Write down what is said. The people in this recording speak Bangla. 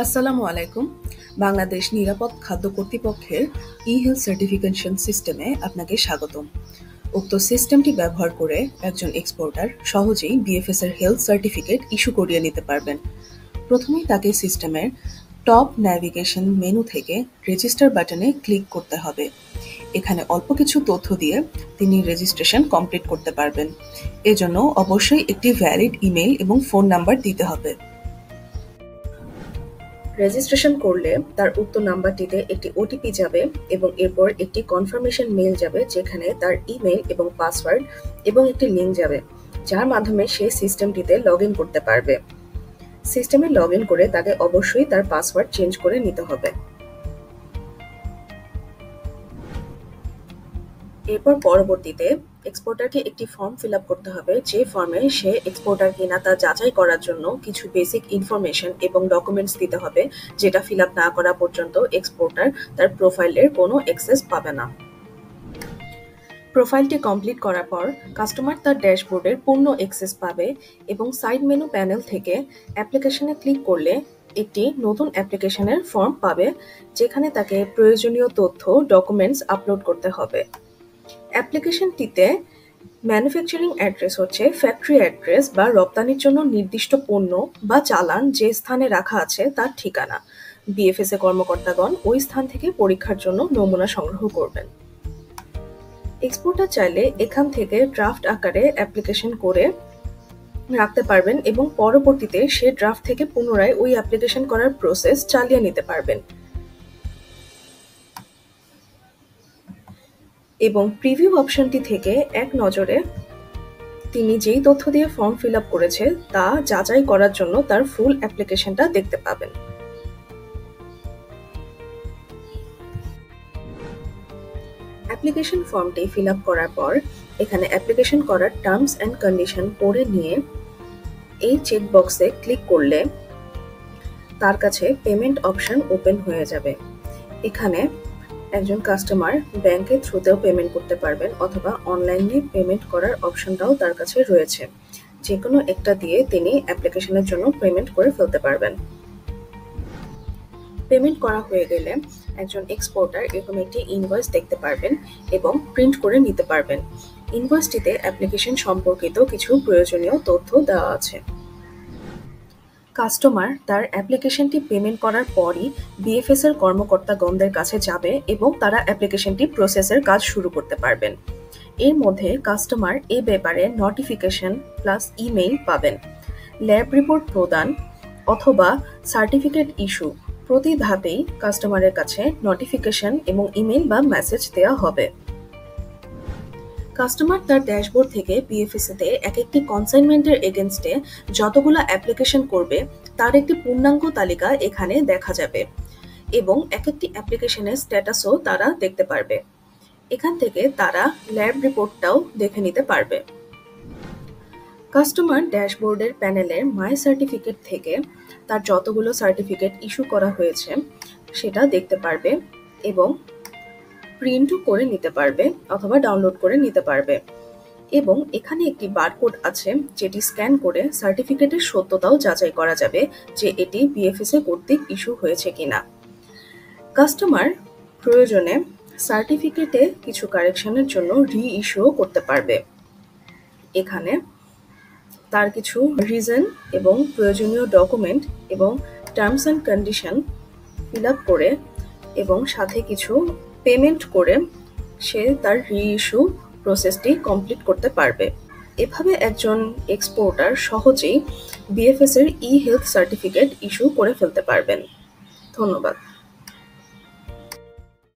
আসসালামু আলাইকুম। বাংলাদেশ নিরাপদ খাদ্য কর্তৃপক্ষের ই-হেলথ সার্টিফিকেশন সিস্টেমে আপনাকে স্বাগতম। উক্ত সিস্টেমটি ব্যবহার করে একজন এক্সপোর্টার সহজেই বিএফএস এর হেলথ সার্টিফিকেট ইস্যু করিয়ে নিতে পারবেন। প্রথমেই তাকে সিস্টেমের টপ ন্যাভিগেশন মেনু থেকে রেজিস্টার বাটনে ক্লিক করতে হবে। এখানে অল্প কিছু তথ্য দিয়ে তিনি রেজিস্ট্রেশন কমপ্লিট করতে পারবেন। এজন্য অবশ্যই একটি ভ্যালিড ইমেইল এবং ফোন নাম্বার দিতে হবে। রেজিস্ট্রেশন করলে তার উক্ত নাম্বারটিতে একটি ওটিপি যাবে এবং এরপর একটি কনফার্মেশন মেইল যাবে, যেখানে তার ইমেইল এবং পাসওয়ার্ড এবং একটি লিঙ্ক যাবে, যার মাধ্যমে সে সিস্টেমটিতে লগ ইন করতে পারবে। সিস্টেমে লগ ইন করে তাকে অবশ্যই তার পাসওয়ার্ড চেঞ্জ করে নিতে হবে। এরপর পরবর্তীতে এক্সপোর্টারকে একটি ফর্ম ফিল আপ করতে হবে, যে ফর্মে সে এক্সপোর্টার কিনা তা যাচাই করার জন্য কিছু বেসিক ইনফরমেশন এবং ডকুমেন্টস দিতে হবে, যেটা ফিল আপ না করা পর্যন্ত এক্সপোর্টার তার প্রোফাইলের কোনো অ্যাক্সেস পাবে না। প্রোফাইলটি কমপ্লিট করার পর কাস্টমার তার ড্যাশবোর্ডের পূর্ণ অ্যাক্সেস পাবে এবং সাইড মেনু প্যানেল থেকে অ্যাপ্লিকেশনে ক্লিক করলে একটি নতুন অ্যাপ্লিকেশনের ফর্ম পাবে, যেখানে তাকে প্রয়োজনীয় তথ্য ডকুমেন্টস আপলোড করতে হবে। অ্যাপ্লিকেশনটিতে ম্যানুফ্যাকচারিং অ্যাড্রেস হচ্ছে ফ্যাক্টরি অ্যাড্রেস বা রপ্তানির জন্য নির্দিষ্ট পণ্য বা চালান যে স্থানে রাখা আছে তার ঠিকানা। বিএফএস এ কর্মকর্তাগণ ওই স্থান থেকে পরীক্ষার জন্য নমুনা সংগ্রহ করবেন। এক্সপোর্টার চাইলে এখান থেকে ড্রাফট আকারে অ্যাপ্লিকেশন করে রাখতে পারবেন এবং পরবর্তীতে সে ড্রাফট থেকে পুনরায় ওই অ্যাপ্লিকেশন করার প্রসেস চালিয়ে নিতে পারবেন। এবং প্রিভিউ অপশনটি থেকে এক নজরে তিনি যেই তথ্য দিয়ে ফর্ম ফিল আপ করেছে তা যাচাই করার জন্য তার ফুল অ্যাপ্লিকেশনটা দেখতে পাবেন। অ্যাপ্লিকেশন ফর্মটি ফিল আপ করার পর এখানে অ্যাপ্লিকেশন করার টার্মস অ্যান্ড কন্ডিশন পড়ে নিয়ে এই চেকবক্সে ক্লিক করলে তার কাছে পেমেন্ট অপশন ওপেন হয়ে যাবে। এখানে একজন কাস্টমার ব্যাংকের থ্রুতেও পেমেন্ট করতে পারবেন অথবা অনলাইনে পেমেন্ট করার অপশনটাও তার কাছে রয়েছে। যে কোনো একটা দিয়ে তিনি অ্যাপ্লিকেশনের জন্য পেমেন্ট করে ফেলতে পারবেন। পেমেন্ট করা হয়ে গেলে একজন এক্সপোর্টার এরকম একটি ইনভয়েস দেখতে পারবেন এবং প্রিন্ট করে নিতে পারবেন। ইনভয়েসটিতে অ্যাপ্লিকেশন সম্পর্কিত কিছু প্রয়োজনীয় তথ্য দেওয়া আছে। কাস্টমার তার অ্যাপ্লিকেশনটি পেমেন্ট করার পরই বিএফএস এর কর্মকর্তাগণদের কাছে যাবে এবং তারা অ্যাপ্লিকেশনটি প্রসেসের কাজ শুরু করতে পারবেন। এর মধ্যে কাস্টমার এ ব্যাপারে নোটিফিকেশন প্লাস ইমেইল পাবেন। ল্যাব রিপোর্ট প্রদান অথবা সার্টিফিকেট ইস্যু প্রতি ধাপেই কাস্টমারের কাছে নোটিফিকেশন এবং ইমেইল বা মেসেজ দেওয়া হবে। কাস্টমার তার ড্যাশবোর্ড থেকে বিএফএস-তে একটি কনসাইনমেন্টের এগেইনস্টে যতগুলো অ্যাপ্লিকেশন করবে তার একটি পূর্ণাঙ্গ তালিকা এখানে দেখা যাবে এবং একটি অ্যাপ্লিকেশনের স্ট্যাটাসও তারা দেখতে পারবে। এখান থেকে তারা ল্যাব রিপোর্টটাও দেখে নিতে পারবে। কাস্টমার ড্যাশবোর্ডের প্যানেলের মাই সার্টিফিকেট থেকে তার যতগুলো সার্টিফিকেট ইস্যু করা হয়েছে সেটা দেখতে পারবে এবং প্রিন্টও করে নিতে পারবে অথবা ডাউনলোড করে নিতে পারবে। এবং এখানে একটি বারকোড আছে, যেটি স্ক্যান করে সার্টিফিকেটের সত্যতাও যাচাই করা যাবে যে এটি বিএফএস কর্তৃক ইস্যু হয়েছে কিনা। কাস্টমার প্রয়োজনে সার্টিফিকেটে কিছু কারেকশনের জন্য রি-ইস্যুও করতে পারবে। এখানে তার কিছু রিজন এবং প্রয়োজনীয় ডকুমেন্ট এবং terms and condition fill up করে এবং সাথে কিছু পেমেন্ট করে সে তার রি-ইস্যু প্রসেসটি কমপ্লিট করতে পারবে। এভাবে একজন এক্সপোর্টার সহজেই বিএফএস এর ই-হেলথ সার্টিফিকেট ইস্যু করে ফেলতে পারবেন। ধন্যবাদ।